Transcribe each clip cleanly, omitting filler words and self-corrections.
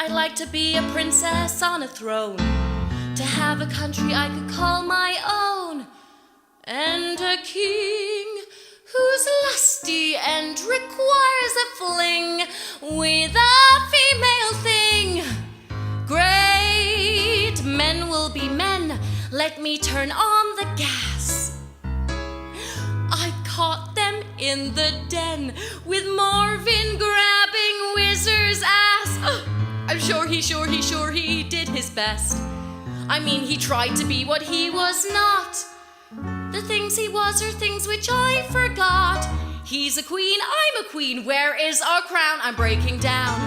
I'd like to be a princess on a throne, to have a country I could call my own, and a king who's lusty and requires a fling with a female thing. Great men will be men, let me turn on the gas. I caught them in the den with Marvin grabbing Whizzer's ass. I'm sure he did his best. I mean, he tried to be what he was not. The things he was are things which I forgot. He's a queen, I'm a queen, where is our crown? I'm breaking down,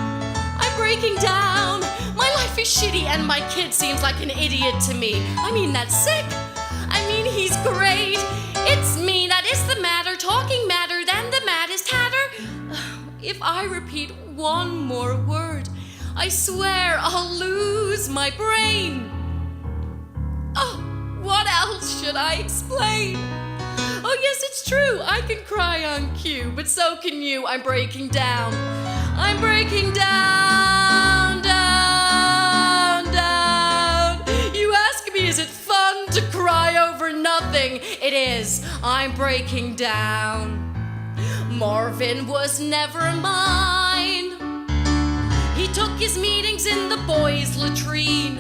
I'm breaking down. My life is shitty and my kid seems like an idiot to me. I mean, that's sick. I mean, he's great. It's me that is the matter, talking madder than the maddest hatter. If I repeat one more word, I swear I'll lose my brain. Oh, what else should I explain? Oh yes, it's true, I can cry on cue, but so can you. I'm breaking down. I'm breaking down, down, down. You ask me, is it fun to cry over nothing? It is. I'm breaking down. Marvin was never mine. He took his meetings in the boys' latrine.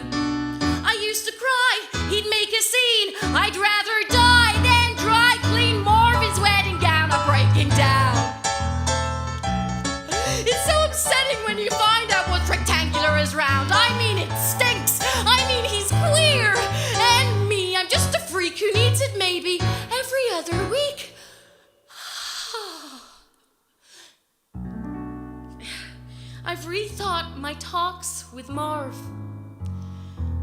I used to cry, he'd make a scene. I'd rather die than dry clean Marvin's wedding gown. I'm breaking down. It's so upsetting when you find out what's rectangular is round. I mean, it stinks. I mean, he's queer. And me, I'm just a freak who needs it maybe every other week. I've rethought my talks with Marv,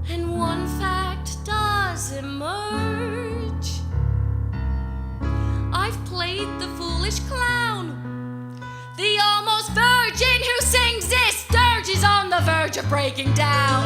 and one fact does emerge. I've played the foolish clown, the almost virgin who sings this dirge is on the verge of breaking down.